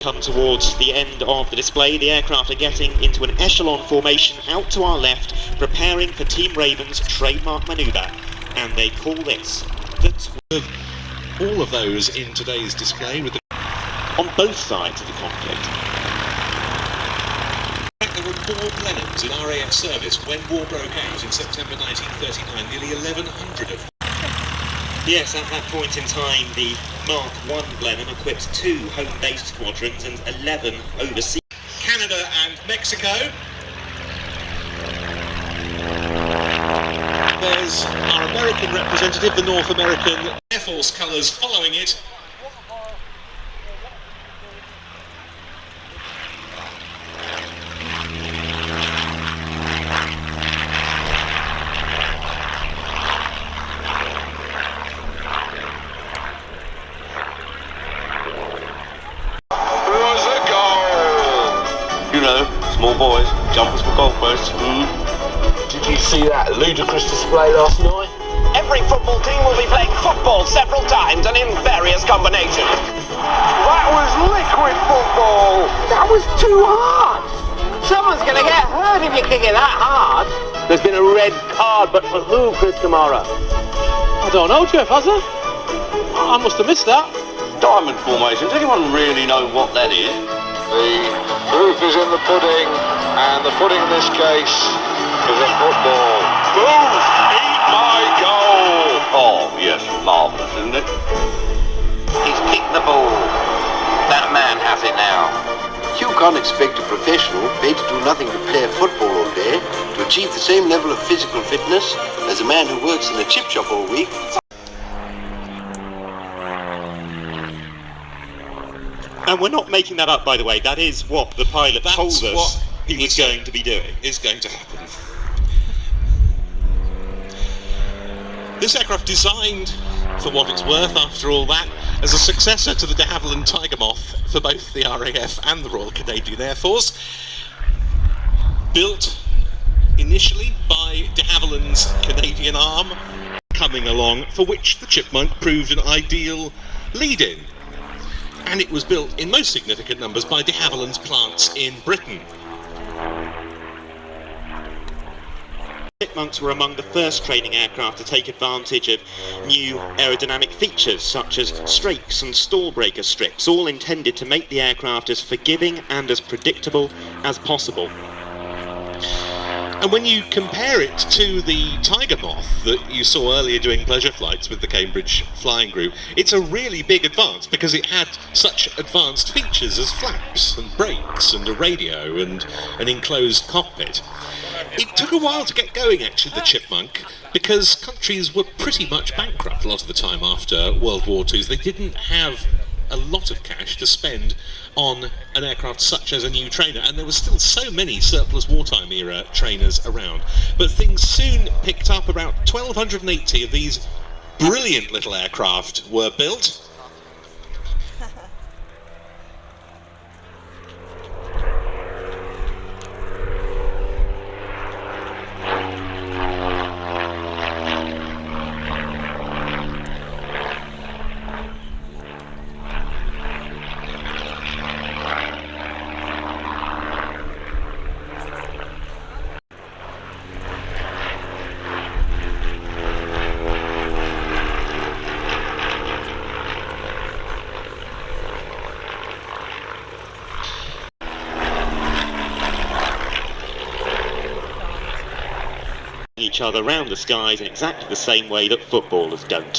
Come towards the end of the display, the aircraft are getting into an echelon formation out to our left, preparing for Team Raven's trademark manoeuvre, and they call this the all of those in today's display with the on both sides of the conflict. There were more Blenheims in RAF service when war broke out in September 1939, nearly 1,100 of them. Yes, at that point in time, the Mark I Blenheim equipped 2 home-based squadrons and 11 overseas. Canada and Mexico. There's our American representative, the North American Air Force colours following it. Small boys, jumpers for goalposts. Did you see that ludicrous display last night? Every football team will be playing football several times and in various combinations. That was liquid football! That was too hard! Someone's going to get hurt if you kick it that hard. There's been a red card, but for who, Chris Kamara? I don't know, Jeff, has there? I must have missed that. Diamond formation, does anyone really know what that is? The proof is in the pudding, and the pudding in this case is in football. Boom! Eat my goal! Oh, yes, marvellous, isn't it? He's kicked the ball. That man has it now. You can't expect a professional paid to do nothing but play football all day to achieve the same level of physical fitness as a man who works in a chip shop all week. And we're not making that up, by the way. That is what the pilot told us he was going to be doing. Is going to happen. This aircraft, designed, for what it's worth after all that, as a successor to the de Havilland Tiger Moth for both the RAF and the Royal Canadian Air Force, built initially by de Havilland's Canadian arm, coming along, for which the Chipmunk proved an ideal lead-in. And it was built in most significant numbers by de Havilland's plants in Britain. Chipmunks were among the first training aircraft to take advantage of new aerodynamic features such as strakes and stall breaker strips, all intended to make the aircraft as forgiving and as predictable as possible. And when you compare it to the Tiger Moth that you saw earlier doing pleasure flights with the Cambridge Flying Group, it's a really big advance because it had such advanced features as flaps and brakes and a radio and an enclosed cockpit. It took a while to get going, actually, the Chipmunk, because countries were pretty much bankrupt a lot of the time after World War II. They didn't have a lot of cash to spend on an aircraft such as a new trainer, and there were still so many surplus wartime era trainers around. But things soon picked up. About 1,280 of these brilliant little aircraft were built. Each other round the skies in exactly the same way that footballers don't.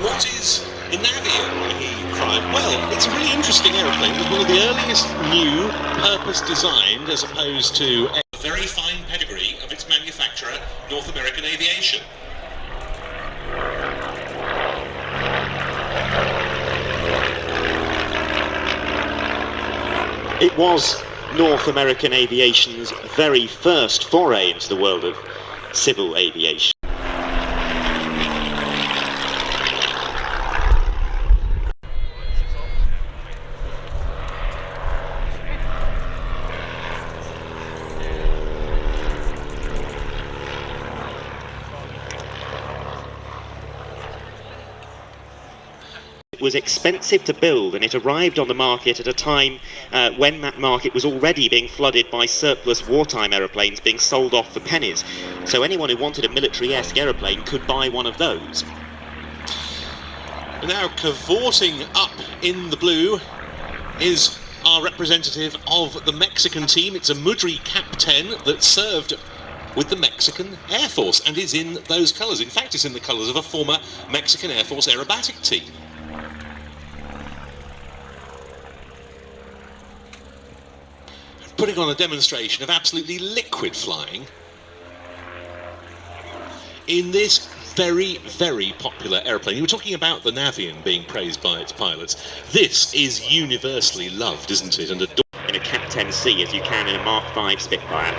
What is a Navian? He cried. Well, it's a really interesting aeroplane. It was one of the earliest new, purpose-designed, as opposed to a very fine pedigree of its manufacturer, North American Aviation. It was North American Aviation's very first foray into the world of civil aviation. was expensive to build, and it arrived on the market at a time when that market was already being flooded by surplus wartime aeroplanes being sold off for pennies. So anyone who wanted a military-esque aeroplane could buy one of those. Now cavorting up in the blue is our representative of the Mexican team. It's a Mudrey Cap 10 that served with the Mexican Air Force and is in those colours. In fact, it's in the colours of a former Mexican Air Force aerobatic team. Putting on a demonstration of absolutely liquid flying in this very, very popular aeroplane. You were talking about the Navion being praised by its pilots. This is universally loved, isn't it? And adored. In a Cap 10C as you can in a Mark V Spitfire.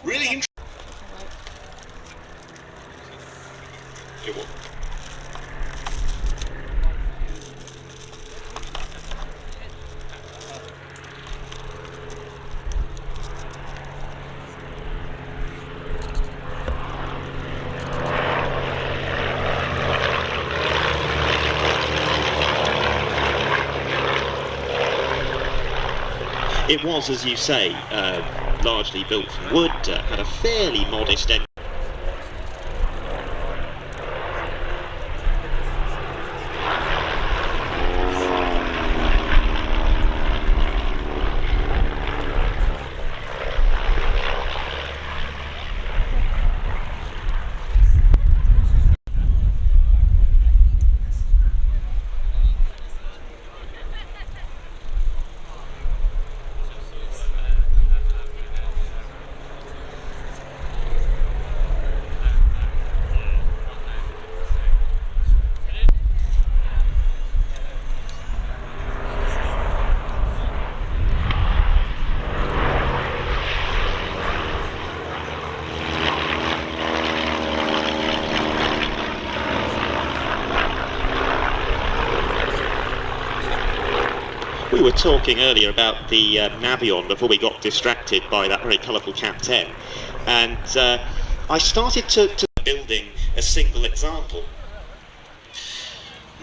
Really interesting. It was, as you say, largely built from wood, had a fairly modest engine. We were talking earlier about the Navion before we got distracted by that very colourful Cap 10, and I started to building a single example.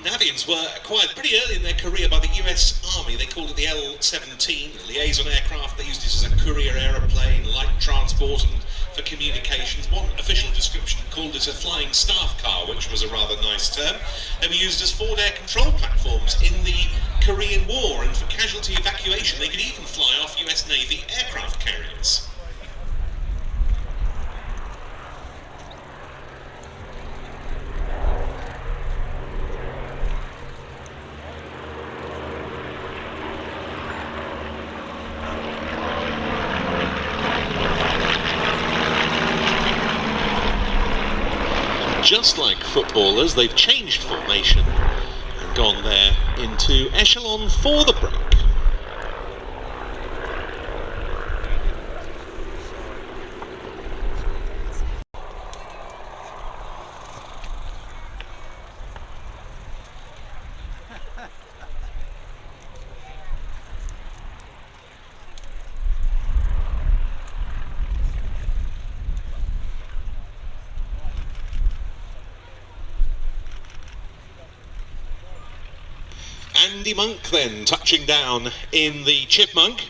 Navions were acquired pretty early in their career by the US Army. They called it the L-17, a liaison aircraft. They used it as a courier aeroplane, light transport and for communications. One official description called it a flying staff car, which was a rather nice term. They were used as forward air control platforms in the Korean War, and for casualty evacuation they could even fly off US Navy aircraft carriers. Just like footballers, they've changed formation and gone there into echelon for the break. Andy Monk then touching down in the Chipmunk.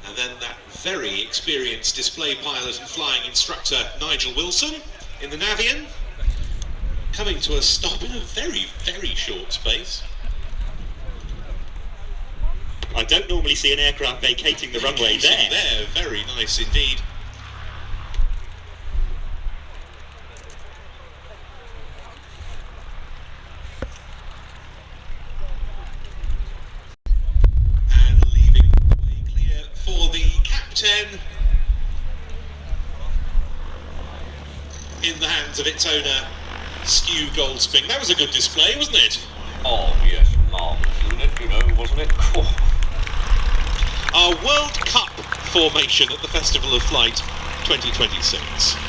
And then that very experienced display pilot and flying instructor Nigel Wilson in the Navion, coming to a stop in a very, very short space. I don't normally see an aircraft vacating the runway there. Very nice indeed. In the hands of its owner, Stu Goldsping. That was a good display, wasn't it? Oh, yes, marvellous, wasn't it? Wasn't it? Our World Cup formation at the Festival of Flight 2026.